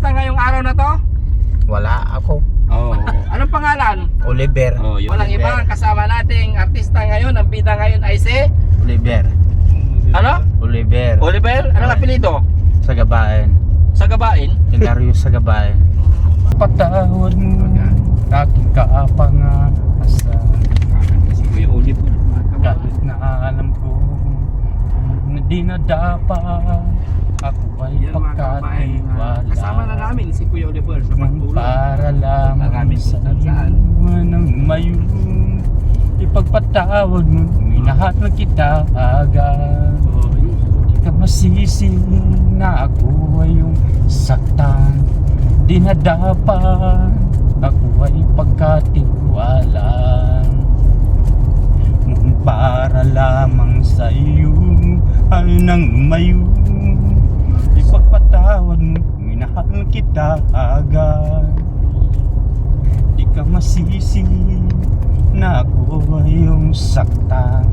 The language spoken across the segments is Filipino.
artista ngayong araw na to? Wala ako. Oh. Anong pangalan? Oliver. Oh, walang iba ang kasama nating artista ngayon. Ang bida ngayon ay si Oliver. ano? Oliver. Oliver? Anong apelido? Sa gabain. Sa gabain? Hilario sa gabain. Patawad mo aking kaapang-asa. Si Kuya Oliver. Kahit na alam ko na di na dapat ako ay pagkatiwala. Kasama na namin si Kuya Oliver sa Nang pagtulong. para lamang sa iyo ng mayon, ipagpatawad mo, minahal na kita agad. Di ka masisi na ako ay yung saktan. Di na dapat ako ay pagkatiwala. Nung para lamang sa iyo ay nang mayon, ipagpatawad mo, minahal kita agad. Di ka masisi na ako ay iyong saktan.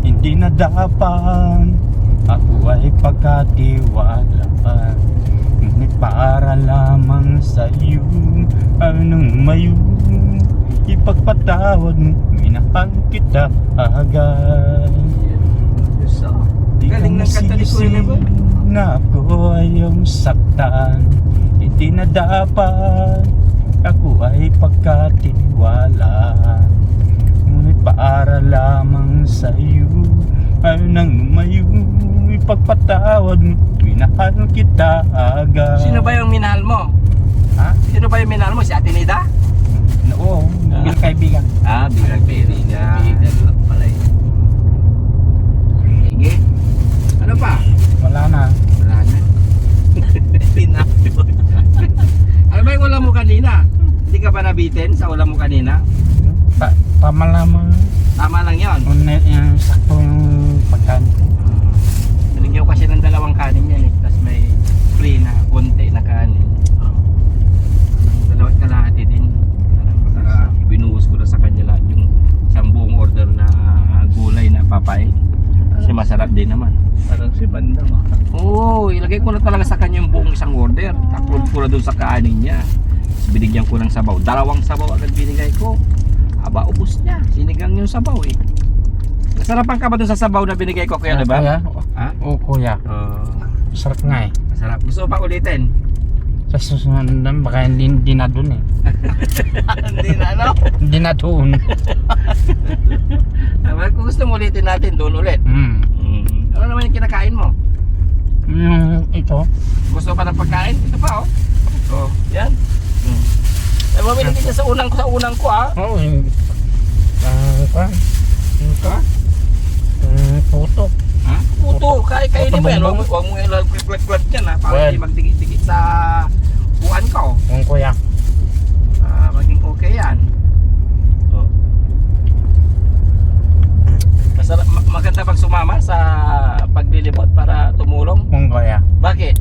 Hindi na dapat ako ay pagkatiwalaan. Ngunit para lamang sa iyo ay nang mayon, ipagpatawad mo, minahal kita agad. Di ka Galing ng kanta ni Kuya masisi Oliver. na ako ay iyong saktan. Hindi na dapat ako ay pagkatiwala. Ngunit para lamang sa iyo ay nang mayon, ipagpatawad mo, minahal kita agad. Sino ba yung minahal mo? Ha? Sino ba yung minahal mo? Si Ate Nida? Oo, bilang kaibigan. Bilang kaibigan. Kaibigan pala yun. Sige. Ano pa? Wala na. Wala na. Pinapon. Ano ba yung ulam mo kanina? Hindi ka ba nabitin sa ulam mo kanina? Tama lamang. Tama lang yun. Yung sakto yung pagkain ko. Nalagyan ko kasi ng dalawang kanin yan eh. Tapos may free na konti na kanin. Dalawat kalahati din. Binuhos ko na sa kanya lahat yung isang buong order na gulay na papay. Kasi masarap din naman. Parang si Banda mo. Oo, ilagay ko na talaga sa kanya yung buong isang order. Upload ko na doon sa kanin niya. Tapos binigyan ko ng sabaw. Dalawang sabaw agad binigay ko. Aba, ubos niya. Sinigang yung sabaw eh. Nasarapan ka ba doon sa sabaw na binigay ko, Kuya, diba? Kuya? Ha? Oo, kuya. Sarap nga eh. Masarap. Gusto mo pa ulitin? Sa susunod naman, baka hindi na dun eh. Hindi na, ano? Hindi na doon. Kung gusto mo ulitin natin, doon ulit. Ano naman yung kinakain mo? Ito. Gusto pa ng pagkain? Ito pa, oh. Oh, yan. Ay, mamili ka sa unang ko, ah. Oo, yung... Ito. Puto. Ha? Puto, kainin mo yan. Huwag mo ilalaglag yan, ha. Para hindi magdikit-dikit sa buwan ko. Yung kuya. Maging okay yan. Oh. Maganda bang sumama sa paglilibot para tumulong? Yung kuya. Bakit?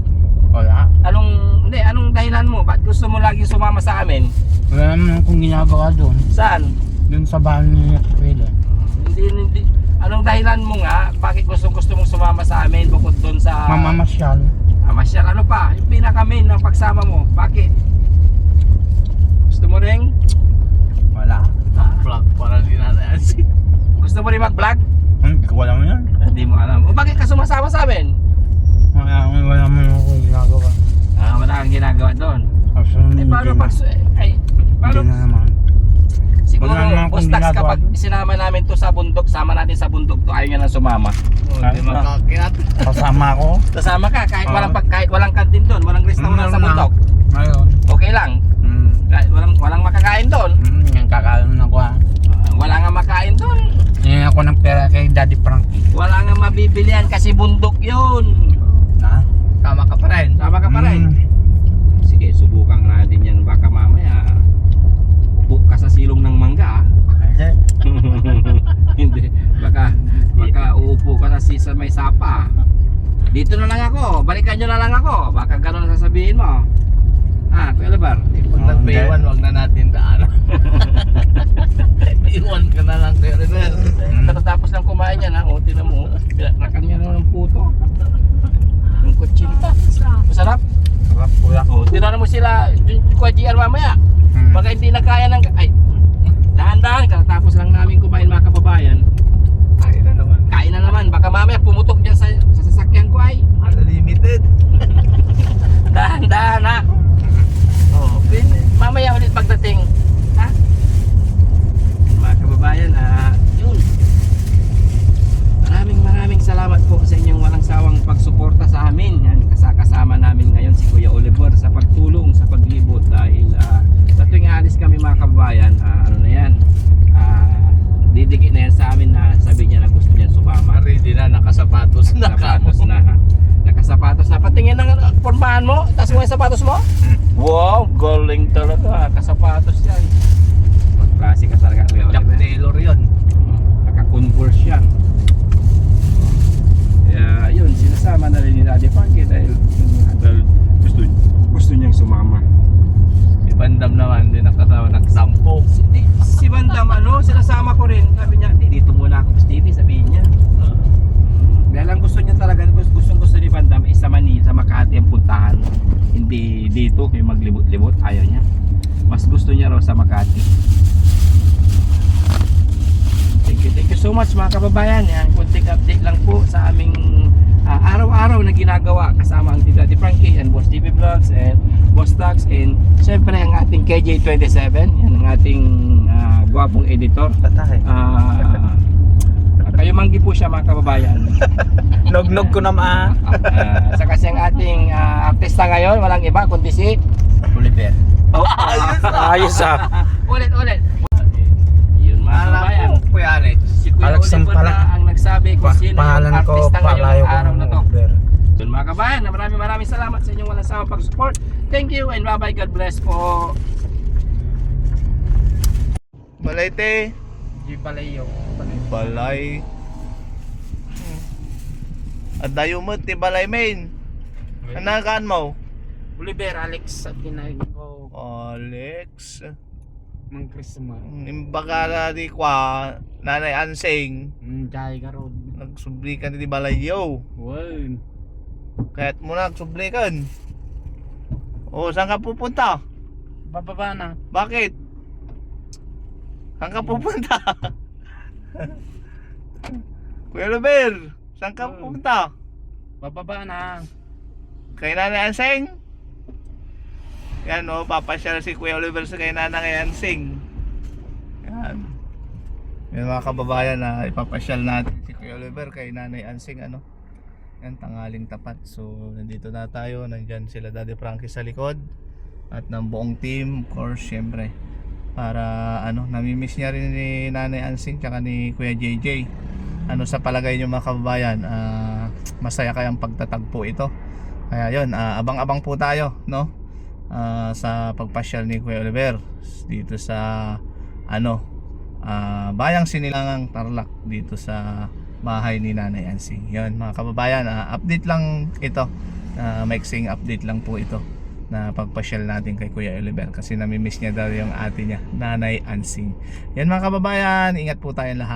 Wala. Anong dahilan mo? Ba't gusto mo lagi sumama sa amin? Wala naman akong ginagawa doon. Saan? Doon sa bahay ni Pwede. Hindi. Anong dahilan mo nga? Bakit gusto mong sumama sa amin bukod doon sa... Mamamasyal. Masyal, ano pa? Yung pinaka-main ng pagsama mo. Bakit? Gusto mo ring? Wala. Vlog para din natin. Gusto mo rin mag-vlog? Hindi ko alam yan. Hindi mo alam. O bakit ka sumasama sa amin? Wala naman akong ginagawa. Wala kang ginagawa doon. Absolutely. Paano pag... paano? Hindi na naman. Siguro, Wala naman akong Bustax, ginagawa kapag doon. sinama namin to sa bundok, sama natin sa bundok to, ayaw niya na sumama. Kasama ko. Kasama ka, kahit walang kantin doon, walang restaurant sa bundok. Ngayon. Okay lang. Kahit walang makakain doon. Yung kakain na ko ha. Wala nga makain doon. Hingin ako ng pera kay Daddy Frankie. Wala nga mabibilihan kasi bundok yun. Na? Tama ka pa rin. Sige, subukan natin yan. Baka mamaya upo ka sa silong ng mangga. Hindi. Baka uupo ka sa may sapa. Dito na lang ako. Balikan nyo na lang ako. Baka gano'n ang sasabihin mo. Kuya Labar. Pag nagpa-iwan, wag na natin daan. Iwan ka na lang, Kuya Rebel. Katatapos lang kumain yan, ha? O, tinan mo. Pinatlakan niya naman ng puto. Yung kutsinta. Masarap. Sarap kuya. O, tinan Kuya GR mamaya. Baka hindi na kaya ng... Ay, dahan-dahan, katapos lang namin kumain mga kababayan. Ay na naman. Kain na naman, baka mamaya pumutok dyan sa sasakyan ko ay. Unlimited. Dahan-dahan ha. Oh, mamaya ulit pagdating. Ha? Mga kababayan, yun. Maraming salamat po sa inyong walang sawang pagsuporta sa amin. Yan, kasama namin ngayon si Kuya Oliver sa pagtulong sa paglibot dahil sa tuwing alis kami mga kababayan, ano na yan, didikit na yan sa amin na sabi niya na gusto niya sumama. Ready na, nakasapatos na. Sapatos na ha. Nakasapatos na. Patingin ng pormahan mo. Taas mo yung sapatos mo. Wow, galing talaga. Kasapatos yan. Pag-klase ka talaga Kuya Jack Oliver. Taylor yun. Naka-converse yan. Kaya yun, sinasama na rin ni Daddy Frankie dahil gusto niyang sumama. Si Bandam naman, din nakasama nagsampo. Si Bandam, sinasama ko rin. Sabi niya, dito muna ako sa TV, sabihin niya. Dahil ang gusto niya talaga, gusto ni Bandam is sa Manila, sa Makati ang puntahan. Hindi dito, yung maglibot-libot, ayaw niya. Mas gusto niya raw sa Makati. Thank you so much mga kababayan. Yan, kunting update lang po sa aming araw-araw na ginagawa kasama ang Daddy Frankie and Boss TV Vlogs and Boss Tags and syempre ang ating KJ27. Yan ang ating gwapong editor. Patay. Kayo manggi po siya mga kababayan. Nog-nog ko naman. Sa kasi ang ating artista ngayon, walang iba kundi si Oliver. Ayos ah. Ulit. Yun mga kababayan. Alam ko, Kuya Alex. Si Kuya Alex ang Oliver pala. na ang nagsabi kung sino yung Pangalan ko, artista palayo ngayong ko araw na to. Oliver. Yun mga kabayan, maraming salamat sa inyong walang sawang pag-support. Thank you and bye-bye. God bless po. Balete. Di palayo. Balay. At dayo mo, ti balay main. Anakaan mo? Oliver, Alex at kinain ko. Alex. Mang Christmas. Imbaga di kwa, Nanay Ansing. Jai ka road. Nagsubli ka ni balayo. Wow. Kahit mo nagsubli ka. O, saan ka pupunta? Bababa na. Bakit? Saan ka pupunta? Kuya Robert, saan ka pupunta? Bababa na. Kay Nanay Ansing? Yan o, papasyal si Kuya Oliver sa kay Nanay Ansing. Yan. Yan mga kababayan na ipapasyal natin si Kuya Oliver kay Nanay Ansing Yan, tanghaling tapat. So, nandito na tayo. Nandyan sila Daddy Frankie sa likod. At ng buong team, of course, syempre. Para, namimiss niya rin ni Nanay Ansing tsaka ni Kuya JJ. Sa palagay niyo mga kababayan, masaya kayang pagtatagpo ito. Kaya yun, abang-abang po tayo, no? Sa pagpasyal ni Kuya Oliver dito sa Bayang Sinilangang Tarlac, dito sa bahay ni Nanay Ansing. Yun mga kababayan, update lang ito, maiksing update lang po ito na pagpasyal natin kay Kuya Oliver kasi namimiss niya daw yung ate niya, Nanay Ansing. Yan mga kababayan, ingat po tayong lahat.